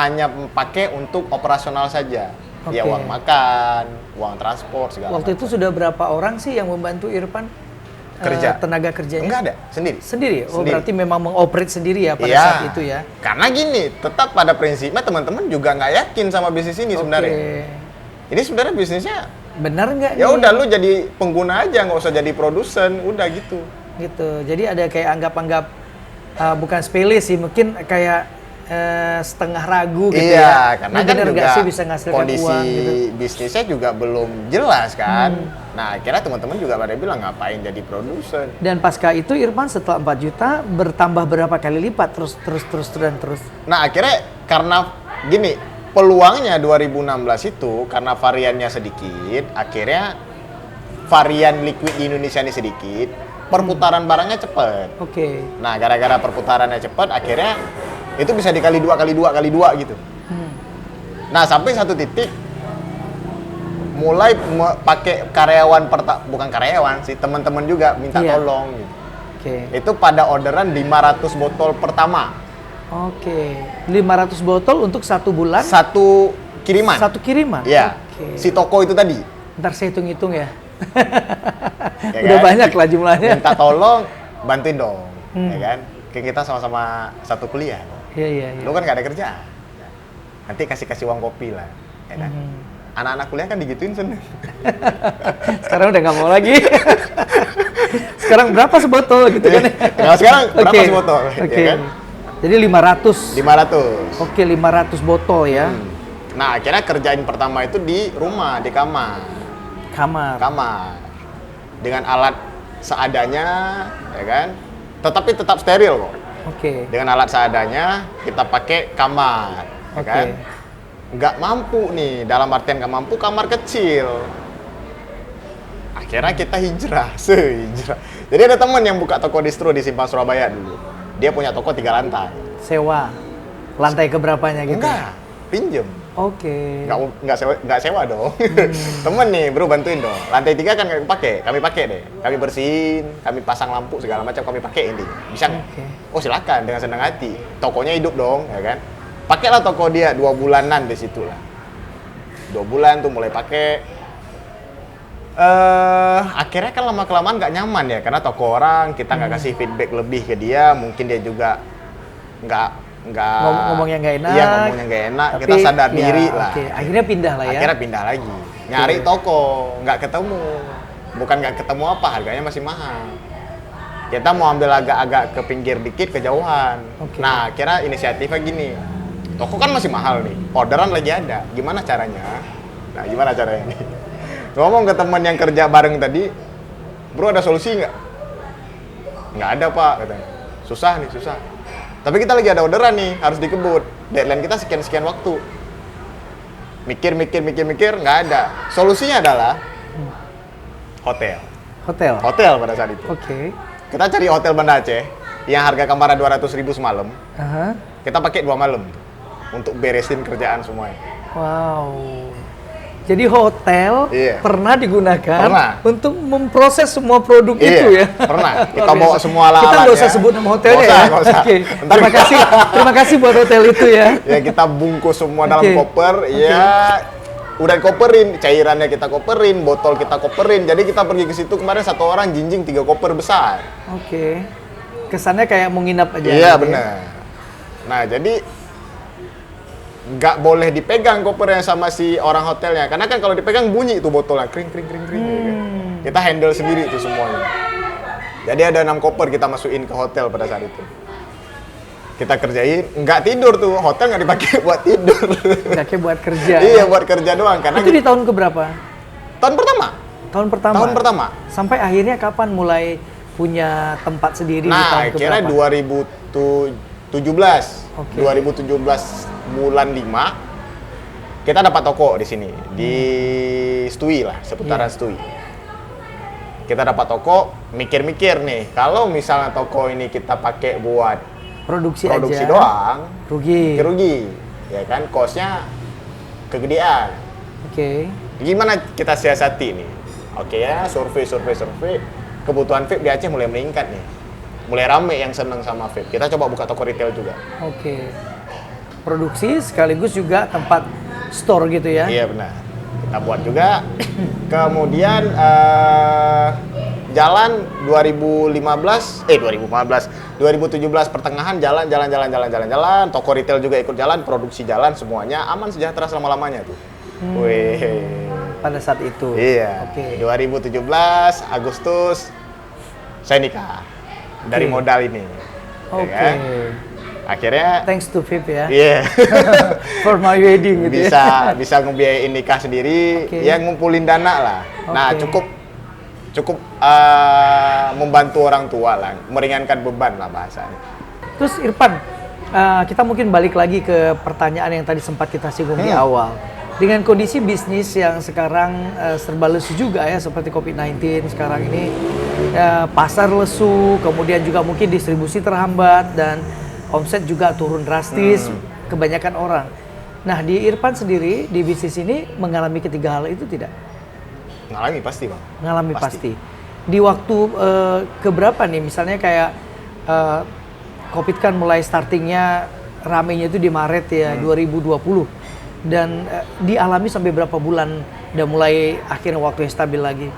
Hanya pakai untuk operasional saja. Ya uang makan, uang transport segala Waktu itu sudah berapa orang sih yang membantu Irfan? Kerja. Tenaga kerjanya? Enggak ada, sendiri. Sendiri? Oh, sendiri. berarti memang mengoperate sendiri ya pada saat itu ya? Karena gini, tetap pada prinsipnya teman-teman juga nggak yakin sama bisnis ini sebenarnya. Ini sebenarnya bisnisnya benar nggak? Ya udah lu jadi pengguna aja, nggak usah jadi produsen, udah gitu. Gitu. Jadi ada kayak anggap-anggap bukan sepele sih, mungkin kayak setengah ragu gitu ya. Iya, karena kan juga sih bisa ngasilkan kondisi uang, gitu. bisnisnya juga belum jelas kan. Nah, akhirnya teman-teman juga pada bilang ngapain jadi produsen. Dan pasca itu Irfan setelah 4 juta bertambah berapa kali lipat terus. Nah, akhirnya karena gini, peluangnya 2016 itu karena variannya sedikit, akhirnya varian liquid di Indonesia ini sedikit, perputaran barangnya cepet. Oke. Nah, gara-gara perputarannya cepet, akhirnya itu bisa dikali dua gitu. Nah, sampai satu titik mulai pakai karyawan bukan karyawan sih, teman-teman juga minta tolong gitu. Itu pada orderan 500 botol pertama. 500 botol untuk 1 bulan? Satu kiriman. Satu kiriman? Iya. Si toko itu tadi. Ntar saya hitung-hitung ya. Ya Udah kan? banyak lah jumlahnya. Minta tolong, bantuin dong. Ya kan? Kayak kita sama-sama satu kuliah. Iya. Lu kan nggak ada kerjaan. Nanti kasih uang kopi lah. Ya kan? Anak-anak kuliah kan digituin seneng. Sekarang udah nggak mau lagi. Sekarang berapa sebotol gitu kan? Nah, sekarang berapa sebotol? Oke. Ya kan? Jadi 500. 500. Oke, 500 botol ya. Nah, akhirnya kerjain pertama itu di rumah, di kamar. Kamar. Dengan alat seadanya, ya kan? Tetapi tetap steril kok. Oke. Dengan alat seadanya kita pakai kamar, ya kan? Nggak mampu nih, dalam artian nggak mampu, kamar kecil. Akhirnya kita hijrah. Jadi ada teman yang buka toko distro di Simpang Surabaya dulu. Dia punya toko 3 lantai. Sewa? Lantai keberapanya gitu? Enggak, pinjem. Oke. Nggak sewa dong. Temen nih, bro bantuin dong. Lantai 3 kan kami pakai deh. Kami bersihin, kami pasang lampu segala macam, kami pakai ini. Bisa nggak? Oh silakan, dengan senang hati. Tokonya hidup dong, ya kan? Pakailah toko dia 2 bulanan di situ lah. 2 bulan tuh mulai pakai. Akhirnya kan lama-kelamaan nggak nyaman ya, karena toko orang, kita nggak kasih feedback lebih ke dia, mungkin dia juga nggak ngomongnya nggak enak. Iya, ngomongnya nggak enak, Tapi, kita sadar ya, diri lah. oke. Akhirnya pindah lah ya. Akhirnya pindah lagi, nyari toko, nggak ketemu. Bukan nggak ketemu apa, harganya masih mahal. Kita mau ambil agak-agak ke pinggir dikit, kejauhan. Oke. Nah, akhirnya inisiatifnya gini, toko kan masih mahal nih, orderan lagi ada, gimana caranya? Nah, gimana caranya nih? Ngomong ke teman yang kerja bareng tadi, bro ada solusi nggak? Nggak ada pak, katanya. Susah nih, susah. Tapi kita lagi ada orderan nih, harus dikebut. Deadline kita sekian-sekian waktu. Mikir, nggak ada. Solusinya adalah hotel. Hotel pada saat itu. Oke. Kita cari hotel Banda Aceh yang harga kamarnya 200.000 semalam. Aha. Kita pakai 2 malam tuh, untuk beresin kerjaan semuanya. Wow. Jadi hotel Iya. pernah digunakan Pernah. untuk memproses semua produk itu ya. Pernah. Kita Luar bawa biasa. semua alat-alatnya. Kita nggak usah sebut nama hotelnya ya. Nggak usah. Oke. Ntar Terima kasih buat hotel itu ya. Ya kita bungkus semua dalam Oke. koper, ya udah koperin, cairannya kita koperin, botol kita koperin. Jadi kita pergi ke situ kemarin 1 orang jinjing 3 koper besar. Oke. Kesannya kayak mau nginap aja. Iya gitu ya. benar. Nah jadi nggak boleh dipegang kopernya sama si orang hotelnya, karena kan kalau dipegang bunyi itu botolnya kring ya kan? Kita handle sendiri itu semuanya. Jadi ada 6 koper kita masukin ke hotel pada saat itu. Kita kerjain, nggak tidur tuh, hotel nggak dipakai buat tidur. Kayak buat kerja. Iya buat kerja doang, karena Itu di tahun keberapa? tahun pertama. Tahun pertama. Tahun pertama. Sampai akhirnya kapan mulai punya tempat sendiri di Nah, tahun akhirnya keberapa? 2017. Oke. 2017 bulan 5 kita dapat toko di sini di Stui lah, seputaran Iya. Stui. Kita dapat toko, mikir-mikir nih, kalau misalnya toko ini kita pakai buat Produksi produksi aja. doang, Rugi. rugi. Ya kan, cost-nya kegedean. Oke. Gimana kita siasati nih? Oke ya, survei. Kebutuhan vape di Aceh mulai meningkat nih. Mulai rame yang seneng sama vape. Kita coba buka toko retail juga. Oke. Produksi sekaligus juga tempat store gitu ya. Iya benar. Kita buat juga. Kemudian jalan 2017 pertengahan jalan. Toko retail juga ikut jalan, produksi jalan, semuanya aman sejahtera selama-lamanya tuh. Wih. Pada saat itu. Iya. Oke. 2017 Agustus saya nikah dari Oke. modal ini. Oke. Ya kan? Akhirnya Thanks to VIP ya. iya. For my wedding gitu ya. bisa ngebiayain nikah sendiri, Oke. ya ngumpulin dana lah. Nah, Oke. cukup membantu orang tua lah, meringankan beban lah bahasanya. Terus Irfan, kita mungkin balik lagi ke pertanyaan yang tadi sempat kita singgung di awal. Dengan kondisi bisnis yang sekarang serba lesu juga ya, seperti COVID-19 sekarang ini, pasar lesu, kemudian juga mungkin distribusi terhambat dan omset juga turun drastis, kebanyakan orang. Nah, di Irfan sendiri di bisnis ini mengalami ketiga hal itu tidak? Ngalami pasti, Bang. Mengalami pasti. Di waktu keberapa nih, misalnya kayak COVID kan mulai startingnya ramenya itu di Maret ya 2020 dan dialami sampai berapa bulan udah mulai akhirnya waktu yang stabil lagi?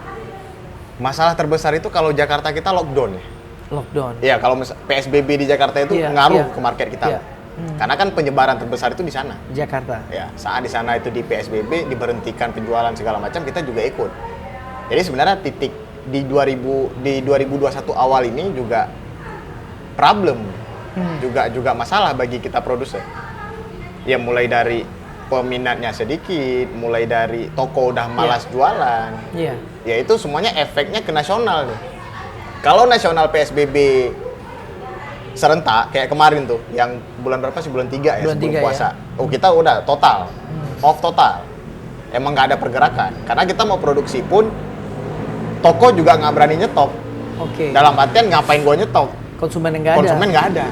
Masalah terbesar itu kalau Jakarta kita lockdown ya. Lockdown. Iya, kalau PSBB di Jakarta itu Iya, ngaruh iya. ke market kita. Iya. Karena kan penyebaran terbesar itu di sana. Jakarta. Ya, saat di sana itu di PSBB diberhentikan penjualan segala macam, kita juga ikut. Jadi sebenarnya titik di 2021 awal ini juga problem. Juga masalah bagi kita produser. Ya mulai dari peminatnya sedikit, mulai dari toko udah malas jualan. Iya. Ya itu semuanya efeknya ke nasional nih. Kalau nasional PSBB serentak kayak kemarin tuh, yang bulan berapa sih? Bulan 3 ya, Bulan sebelum 3 puasa. ya. Oh, kita udah total. Off total. Emang nggak ada pergerakan. Karena kita mau produksi pun toko juga nggak berani nyetok. Oke. Dalam artian ngapain gua nyetok? Konsumen yang nggak ada. Konsumen nggak ada.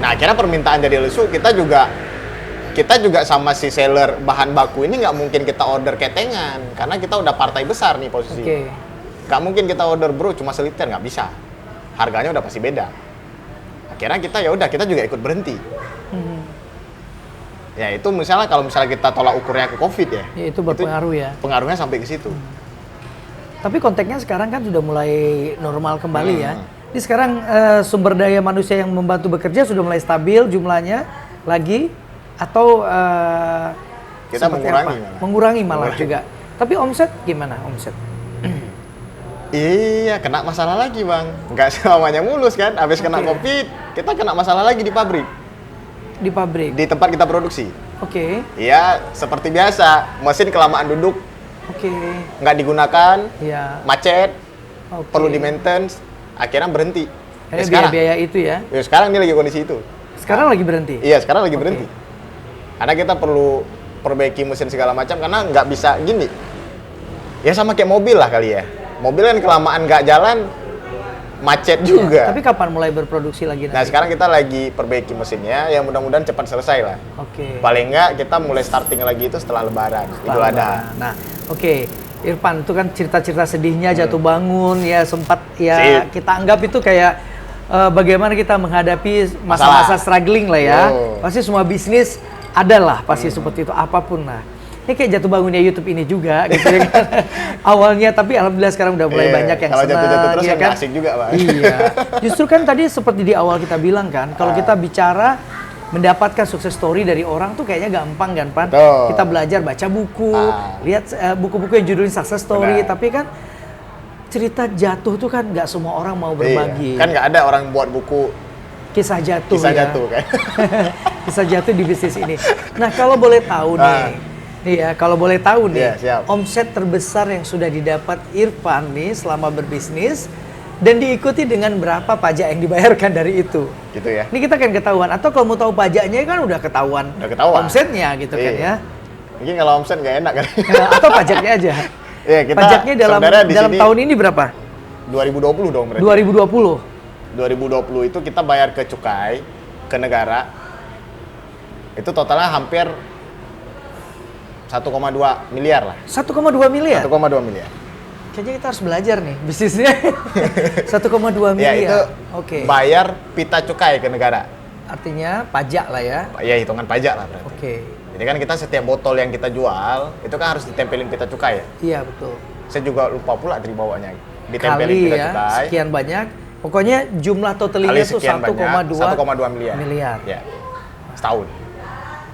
Nah, akhirnya permintaan jadi lesu, kita juga sama si seller bahan baku ini nggak mungkin kita order ketengan karena kita udah partai besar nih posisi. Oke. Nggak mungkin kita order bro cuma seliter, nggak bisa. Harganya udah pasti beda. Akhirnya kita ya udah, kita juga ikut berhenti. Ya itu misalnya kalau misalnya kita tolak ukurnya ke COVID ya. Ya, itu berpengaruh ya. Pengaruhnya sampai ke situ. Tapi konteksnya sekarang kan sudah mulai normal kembali ya. Jadi sekarang sumber daya manusia yang membantu bekerja sudah mulai stabil jumlahnya lagi atau Kita seperti mengurangi apa? malah. Mengurangi malah juga. Tapi omset gimana omset? Iya, kena masalah lagi bang. Nggak selamanya mulus kan. Habis kena COVID, kita kena masalah lagi di pabrik. Di pabrik? Di tempat kita produksi. Oke. Iya, seperti biasa. Mesin kelamaan duduk, Oke. nggak digunakan, Ya. macet, Oke. perlu di maintenance, akhirnya berhenti. Ada sekarang, biaya-biaya itu ya? ya sekarang dia lagi kondisi itu. Sekarang lagi berhenti? Iya, sekarang lagi Oke. berhenti. Karena kita perlu perbaiki mesin segala macam, karena nggak bisa gini. Ya sama kayak mobil lah kali ya. Mobil kan kelamaan nggak jalan, macet juga. Tapi kapan mulai berproduksi lagi nanti? Nah sekarang kita lagi perbaiki mesinnya, ya mudah-mudahan cepat selesai lah. Oke. Paling nggak kita mulai starting lagi itu setelah Lebaran, Idul Adha. Nah, oke. Irfan, itu kan cerita-cerita sedihnya jatuh bangun, ya sempat ya Sip. kita anggap itu kayak bagaimana kita menghadapi masa-masa struggling lah ya. Yo. Pasti semua bisnis ada lah, pasti seperti itu, apapun lah. Ini kayak jatuh bangunnya YouTube ini juga gitu ya kan. Awalnya, tapi alhamdulillah sekarang udah mulai Iya, banyak yang kalau senang. jatuh-jatuh terus ya kan nggak asik juga, Pak. Iya. Justru kan tadi seperti di awal kita bilang kan, kalau kita bicara mendapatkan sukses story dari orang tuh kayaknya gampang kan, Pan? Betul. Kita belajar baca buku, lihat buku-buku yang judulnya success story, Benar. tapi kan cerita jatuh tuh kan nggak semua orang mau berbagi. Iya. Kan nggak ada orang buat buku Kisah jatuh kisah ya. jatuh kan. Kisah jatuh di bisnis ini. Nah, kalau boleh tahu nih ya, kalau boleh tahu nih, Iya, siap. omset terbesar yang sudah didapat Irfan nih selama berbisnis dan diikuti dengan berapa pajak yang dibayarkan dari itu. Gitu ya. Ini kita kan ketahuan, atau kalau mau tahu pajaknya kan udah ketahuan, Udah ketahuan. omsetnya gitu kan Iya. ya. Mungkin kalau omset nggak enak kan. Atau pajaknya aja. Iya, kita Pajaknya dalam sebenarnya di sini tahun ini berapa? 2020 dong berarti. 2020. 2020 itu kita bayar ke cukai, ke negara. Itu totalnya hampir 1,2 miliar lah. 1,2 miliar. 1,2 miliar. Kayaknya kita harus belajar nih bisnisnya. 1,2 miliar. Ya itu Oke. bayar pita cukai ke negara. Artinya pajak lah ya. Ya hitungan pajak lah berarti. Oke. Jadi kan kita setiap botol yang kita jual, itu kan harus ditempelin pita cukai ya. Iya betul. Saya juga lupa pula dari bawahnya. Ditempelin Kali pita ya, cukai. sekian banyak. Pokoknya jumlah totalnya Kali itu sekian banyak, 1,2 miliar. miliar. Ya. Setahun.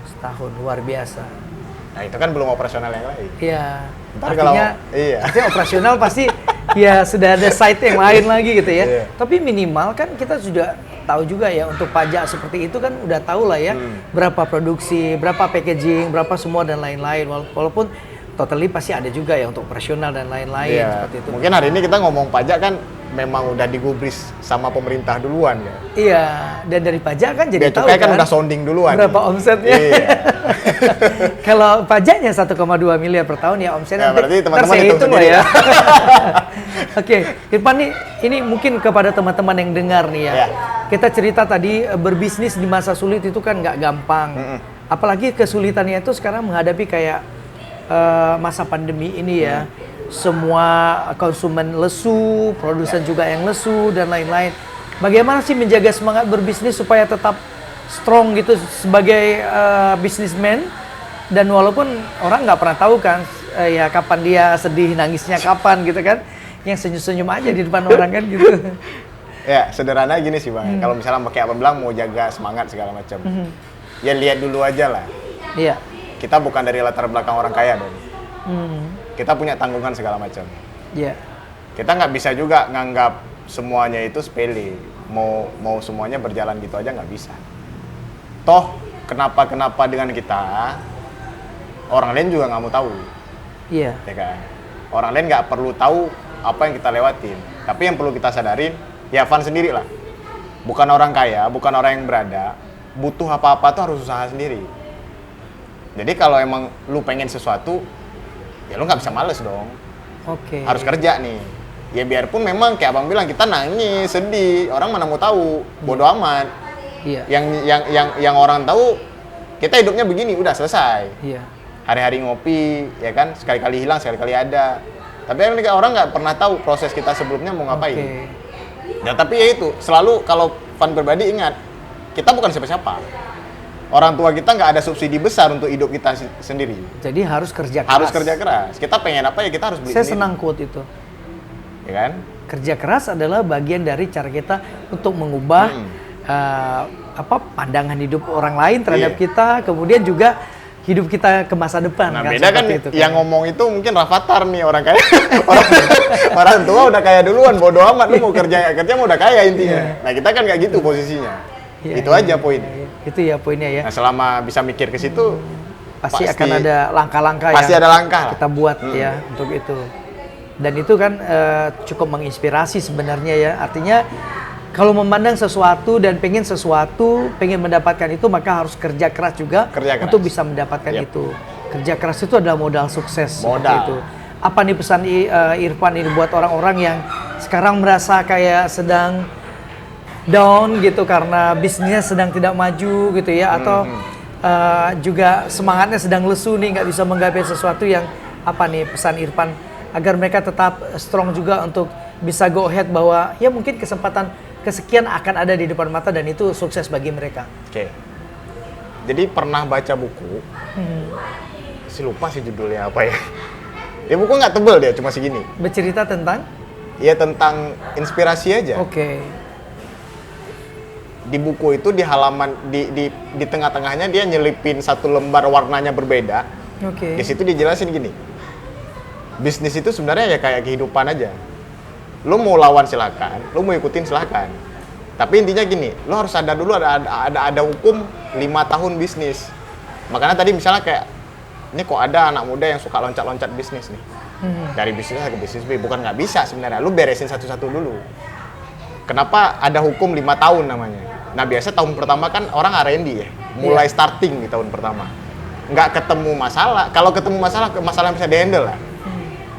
Setahun, luar biasa. Nah, itu kan belum operasional yang lain. Iya. Ntar kalau- Artinya, iya. artinya operasional pasti ya sudah ada site yang lain lagi gitu ya. Iya. Tapi minimal kan kita sudah tahu juga ya untuk pajak seperti itu kan udah tahu lah ya berapa produksi, berapa packaging, berapa semua dan lain-lain. Walaupun totally pasti ada juga ya untuk operasional dan lain-lain Iya. seperti itu. Mungkin hari ini kita ngomong pajak kan memang udah digubris sama pemerintah duluan ya. Iya, dan dari pajak kan jadi Bea tahu cukai kan udah sounding duluan. berapa nih. omsetnya. Iya. Kalau pajaknya 1,2 miliar per tahun ya omsetnya Ya, berarti ntar teman-teman saya hitung hitung lah sendiri ya. Oke, Irfan nih, ini mungkin kepada teman-teman yang dengar nih ya. Ya. Kita cerita tadi berbisnis di masa sulit itu kan nggak gampang. Apalagi kesulitannya itu sekarang menghadapi kayak masa pandemi ini ya. Semua konsumen lesu, produsen juga yang lesu dan lain-lain. Bagaimana sih menjaga semangat berbisnis supaya tetap strong gitu sebagai businessman, dan walaupun orang nggak pernah tahu kan ya kapan dia sedih, nangisnya kapan gitu kan, yang senyum-senyum aja di depan orang kan gitu. Ya, sederhana gini sih Bang. Kalau misalnya pakai apa bilang mau jaga semangat segala macam. Ya lihat dulu aja lah. Iya. Kita bukan dari latar belakang orang kaya dong. Kita punya tanggungan segala macam. Iya. Kita nggak bisa juga nganggap semuanya itu sepele. Mau semuanya berjalan gitu aja nggak bisa. Toh kenapa dengan kita, orang lain juga nggak mau tahu, Iya. ya kan? Orang lain nggak perlu tahu apa yang kita lewatin. Tapi yang perlu kita sadarin, ya Van sendiri lah. Bukan orang kaya, bukan orang yang berada, butuh apa-apa tuh harus usaha sendiri. Jadi kalau emang lu pengen sesuatu, ya lu nggak bisa males dong. Oke. Harus kerja nih. Ya biarpun memang kayak abang bilang kita nangis, sedih, orang mana mau tahu, bodo amat. Iya. Yang orang tahu kita hidupnya begini, udah selesai. Iya. Hari-hari ngopi, ya kan, sekali-kali hilang, sekali-kali ada. Tapi kan orang nggak pernah tahu proses kita sebelumnya mau ngapain. Oke. Ya tapi ya itu, selalu kalau Van pribadi ingat, kita bukan siapa-siapa. Orang tua kita nggak ada subsidi besar untuk hidup kita sendiri. Jadi harus kerja keras. Harus kerja keras. Kita pengen apa ya kita harus beli Saya sendiri. senang quote itu. Ya kan? Kerja keras adalah bagian dari cara kita untuk mengubah pandangan hidup orang lain terhadap Iya. kita, kemudian juga hidup kita ke masa depan. Nah, kan, beda kan seperti itu, yang ngomong itu mungkin Rafathar nih orang kaya. orang tua udah kaya duluan, bodo amat lu mau kerja nggak kerja mau udah kaya intinya. Nah, kita kan nggak gitu posisinya. Iya, Itu iya, aja iya, poin. iya. Itu ya poinnya ya. Nah, selama bisa mikir ke situ Pasti akan ada langkah-langkah pasti yang ada langkah lah. kita buat ya untuk itu. Dan itu kan cukup menginspirasi sebenarnya ya. Artinya kalau memandang sesuatu dan pengen sesuatu, pengen mendapatkan itu, maka harus kerja keras juga Kerja keras. untuk bisa mendapatkan Yap. itu. Kerja keras itu adalah modal sukses. seperti Modal. itu. Apa nih pesan Irfan ini buat orang-orang yang sekarang merasa kayak sedang down gitu karena bisnisnya sedang tidak maju gitu ya, atau juga semangatnya sedang lesu nih, nggak bisa menggapai sesuatu yang apa nih pesan Irfan agar mereka tetap strong juga untuk bisa go ahead bahwa ya mungkin kesempatan kesekian akan ada di depan mata dan itu sukses bagi mereka. Oke. Jadi pernah baca buku. Lupa sih judulnya apa ya. Ya buku nggak tebel dia, cuma segini. Bercerita tentang? Ya tentang inspirasi aja. Oke. Di buku itu di halaman di tengah-tengahnya dia nyelipin satu lembar warnanya berbeda. Oke. Di situ dijelasin gini. Bisnis itu sebenarnya ya kayak kehidupan aja. Lu mau lawan silakan, lu mau ikutin silakan. Tapi intinya gini, lu harus sadar dulu ada hukum 5 tahun bisnis. Makanya tadi misalnya kayak ini kok ada anak muda yang suka loncat-loncat bisnis nih. Dari bisnis A ke bisnis B, bukan nggak bisa sebenarnya. Lu beresin satu-satu dulu. Kenapa ada hukum 5 tahun namanya? Nah biasa tahun pertama kan orang R&D ya, mulai starting di tahun pertama. Nggak ketemu masalah, kalau ketemu masalah yang bisa di-handle lah.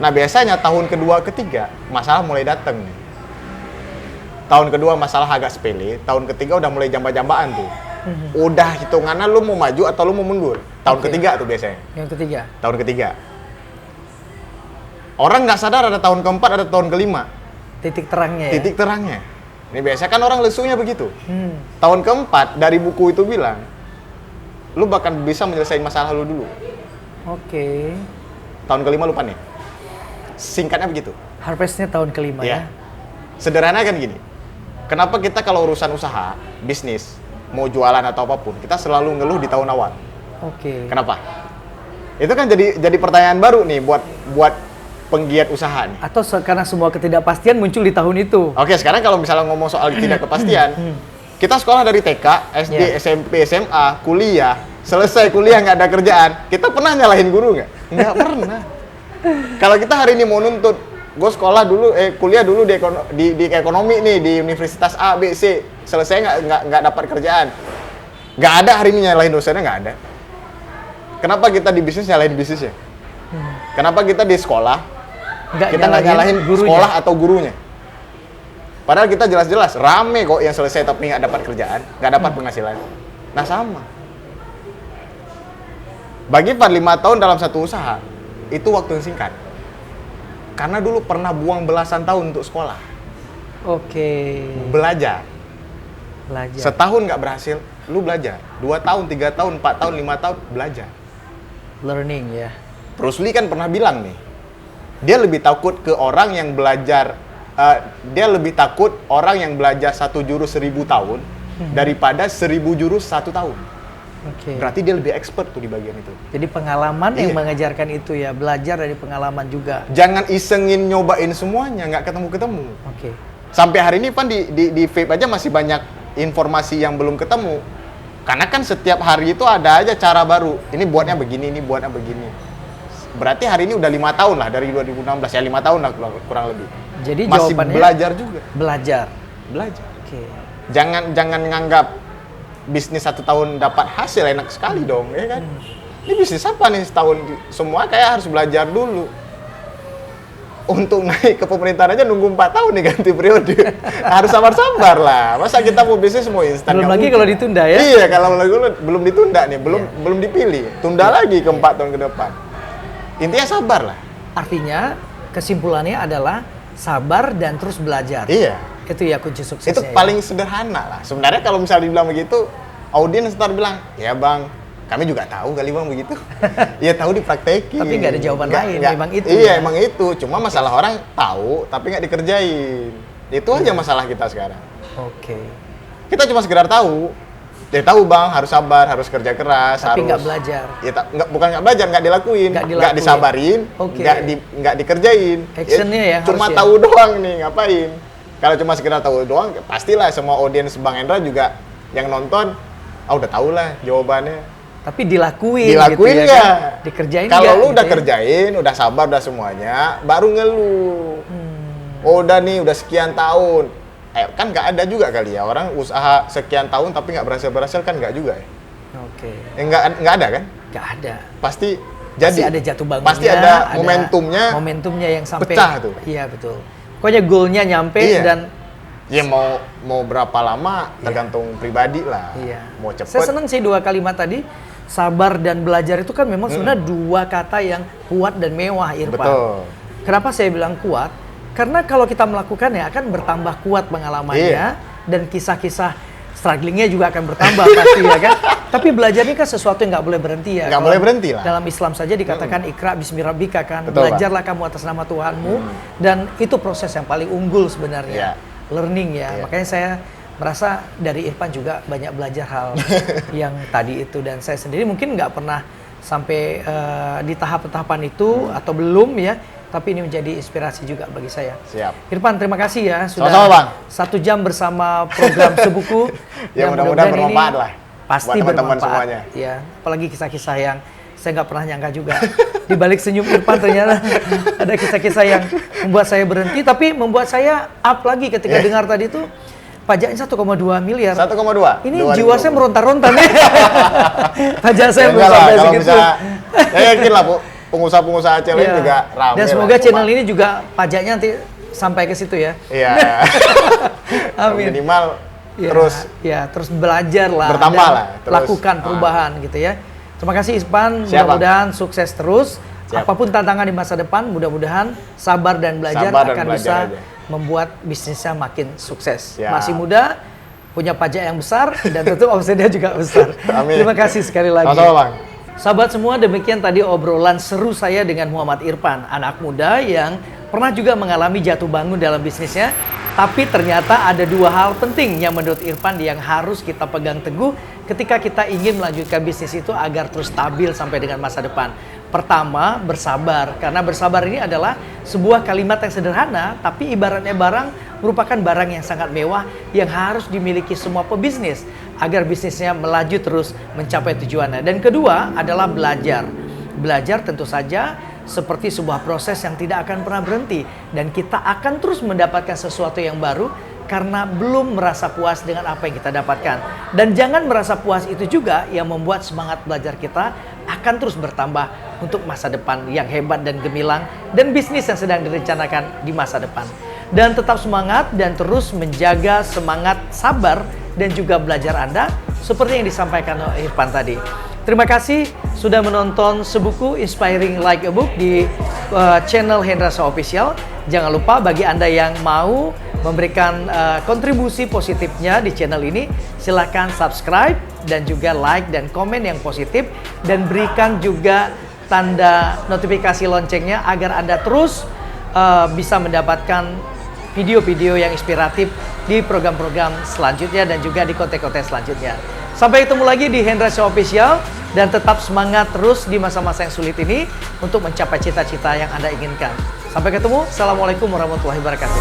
Nah biasanya tahun kedua, ketiga, masalah mulai datang nih. Tahun kedua masalah agak sepele, tahun ketiga udah mulai jamba-jambaan tuh. Udah hitungannya lu mau maju atau lu mau mundur. Tahun ketiga tuh biasanya. Yang ketiga. Tahun ketiga. Orang nggak sadar ada tahun keempat, ada tahun kelima. Titik terangnya ya. Titik terangnya. Ini biasanya kan orang lesunya begitu. Tahun keempat dari buku itu bilang, lu bakal bisa menyelesaikan masalah lu dulu. Oke. Tahun kelima lupa nih. Singkatnya begitu. Harvestnya tahun kelima ya. Sederhana kan gini. Kenapa kita kalau urusan usaha, bisnis, mau jualan atau apapun, kita selalu ngeluh di tahun awal. Oke. Kenapa? Itu kan jadi pertanyaan baru nih buat penggiat usaha nih. Atau karena semua ketidakpastian muncul di tahun itu. Oke, sekarang kalau misalnya ngomong soal ketidakpastian, kita sekolah dari TK, SD, SMP, SMA, kuliah, selesai kuliah nggak ada kerjaan, kita pernah nyalahin guru nggak? Nggak pernah. Kalau kita hari ini mau nuntut, gue sekolah dulu, kuliah dulu di ekonomi nih di Universitas A, B, C, selesai nggak dapat kerjaan, nggak ada hari ini nyalahin dosennya, nggak ada. Kenapa kita di bisnis nyalahin bisnisnya? Kenapa kita di sekolah kita nggak nyalahin sekolah atau gurunya? Padahal kita jelas-jelas rame kok yang selesai tapi nggak dapat kerjaan, nggak dapat penghasilan. Nah sama. Bagi Van 5 tahun dalam satu usaha itu waktu yang singkat. Karena dulu pernah buang belasan tahun untuk sekolah. Oke. Belajar. Belajar. Setahun nggak berhasil, lu belajar. 2 tahun, 3 tahun, 4 tahun, 5 tahun, belajar. Learning ya. Bruce Lee kan pernah bilang nih, dia lebih takut ke orang yang belajar, dia lebih takut orang yang belajar 1 jurus 1000 tahun daripada 1000 jurus 1 tahun. Oke. Berarti dia lebih expert tuh di bagian itu. Jadi pengalaman yang Iya. mengajarkan itu ya, belajar dari pengalaman juga. Jangan isengin nyobain semuanya, nggak ketemu-ketemu. Oke. Sampai hari ini Pan di vape aja masih banyak informasi yang belum ketemu. Karena kan setiap hari itu ada aja cara baru. Ini buatnya begini, ini buatnya begini. Berarti hari ini udah 5 tahun lah dari 2016 ya, 5 tahun lah kurang lebih. Jadi masih jawabannya belajar juga. Belajar. Belajar. Oke. Jangan nganggap bisnis 1 tahun dapat hasil enak sekali dong, ya kan? Ini bisnis apa nih setahun? Semua kayak harus belajar dulu. Untuk naik ke pemerintahan aja nunggu 4 tahun nih ganti periode. Harus sabar-sabar lah. Masa kita mau bisnis mau instan? Belum nggak lagi mungkin. kalau ditunda ya. Iya, kalau lagi belum ditunda nih, belum dipilih. Tunda lagi ke 4 tahun ke depan. Intinya sabar lah. Artinya kesimpulannya adalah sabar dan terus belajar. Iya. Itu ya kunci suksesnya. Itu paling sederhana lah. Sebenarnya kalau misalnya dibilang begitu, audiens ntar bilang, ya bang, kami juga tahu kali bang begitu. Ya tahu dipraktekin. Tapi nggak ada jawaban lain, memang itu. Iya, ya? emang itu. Cuma masalah orang tahu tapi nggak dikerjain. Itu aja masalah kita sekarang. Oke. Kita cuma sekedar tahu. Ya tahu bang, harus sabar, harus kerja keras, Tapi harus nggak belajar. Ya bukan nggak belajar, nggak dilakuin, nggak disabarin, Oke. nggak dikerjain. Actionnya ya cuma harus tahu doang nih, ngapain? Kalau cuma sekedar tahu doang, pastilah semua audiens Bang Hendra juga yang nonton, udah tahu lah jawabannya. Tapi dilakuin Dilakuin gitu ya nggak? kan? Dikerjain Kalau nggak lu gitu udah ya? kerjain, udah sabar, udah semuanya, baru ngeluh. Oh, udah nih, udah sekian tahun. Kan nggak ada juga kali ya orang usaha sekian tahun tapi nggak berhasil kan nggak juga ya? Oke. Nggak ada kan? Nggak ada. Pasti Pasti ada jatuh bangunnya. pasti ada momentumnya. Momentumnya yang sampai pecah tuh. Iya betul. Pokoknya goalnya nyampe Iya. dan Ya mau berapa lama tergantung pribadi lah. iya. Mau cepet. Saya seneng sih 2 kalimat tadi. Sabar dan belajar itu kan memang sebenarnya 2 kata yang kuat dan mewah, Irfan. Betul. Kenapa saya bilang kuat? Karena kalau kita melakukannya akan bertambah kuat pengalamannya dan kisah-kisah strugglingnya juga akan bertambah pasti ya kan. Tapi belajar ini kan sesuatu yang nggak boleh berhenti ya. Nggak boleh berhenti lah. Dalam Islam saja dikatakan ikra bismi rabbika kan. Betul, Belajarlah kamu atas nama Tuhanmu dan itu proses yang paling unggul sebenarnya. Iya. Learning ya. Iya. Makanya saya merasa dari Irfan juga banyak belajar hal yang tadi itu dan saya sendiri mungkin nggak pernah sampai di tahap-tahapan itu atau belum ya. Tapi ini menjadi inspirasi juga bagi saya. Siap. Irfan, terima kasih ya sudah Sama-sama, Bang. 1 jam bersama program Sebuku. Ya, yang mudah-mudahan ini bermanfaat lah Pasti buat teman-teman bermanfaat. semuanya. Ya, apalagi kisah-kisah yang saya nggak pernah nyangka juga. Di balik senyum Irfan ternyata ada kisah-kisah yang membuat saya berhenti, tapi membuat saya up lagi ketika dengar tadi itu pajaknya 1,2 miliar. 1,2. Ini jiwa saya meronta-ronta nih. Pajak saya belum Enggak lah, sampai kalau segitu. bisa, ya yakin lah Bu, pengusaha-pengusaha Aceh lain Iya. juga ramai. Dan semoga channel ini juga pajaknya nanti sampai ke situ ya. Iya. Amin. Minimal Ya, terus terus belajar lah, bertambah dan lah, terus, lakukan perubahan gitu ya. Terima kasih Irfan, Siap, mudah-mudahan sukses terus. Siap. Apapun tantangan di masa depan, mudah-mudahan sabar dan belajar Sabar dan akan belajar bisa aja. membuat bisnisnya makin sukses. Siap. Masih muda, punya pajak yang besar dan tentu omsetnya juga besar. Amin. Terima kasih sekali lagi. Sama-sama, Bang. Sahabat semua, demikian tadi obrolan seru saya dengan Muhammad Irfan, anak muda yang pernah juga mengalami jatuh bangun dalam bisnisnya. Tapi ternyata ada 2 hal penting yang menurut Irfan yang harus kita pegang teguh ketika kita ingin melanjutkan bisnis itu agar terus stabil sampai dengan masa depan. Pertama, bersabar. Karena bersabar ini adalah sebuah kalimat yang sederhana, tapi ibaratnya barang merupakan barang yang sangat mewah yang harus dimiliki semua pebisnis agar bisnisnya melaju terus mencapai tujuannya. Dan kedua adalah belajar. Belajar tentu saja seperti sebuah proses yang tidak akan pernah berhenti dan kita akan terus mendapatkan sesuatu yang baru karena belum merasa puas dengan apa yang kita dapatkan. Dan jangan merasa puas itu juga yang membuat semangat belajar kita akan terus bertambah untuk masa depan yang hebat dan gemilang dan bisnis yang sedang direncanakan di masa depan. Dan tetap semangat dan terus menjaga semangat sabar dan juga belajar Anda seperti yang disampaikan oleh Irfan tadi. Terima kasih sudah menonton Sebuku Inspiring Like a Book di channel Hendra Official. Jangan lupa bagi Anda yang mau memberikan kontribusi positifnya di channel ini, silahkan subscribe dan juga like dan komen yang positif dan berikan juga tanda notifikasi loncengnya agar Anda terus bisa mendapatkan video-video yang inspiratif di program-program selanjutnya dan juga di konten-konten selanjutnya. Sampai ketemu lagi di Hendra Official dan tetap semangat terus di masa-masa yang sulit ini untuk mencapai cita-cita yang Anda inginkan. Sampai ketemu. Assalamualaikum warahmatullahi wabarakatuh.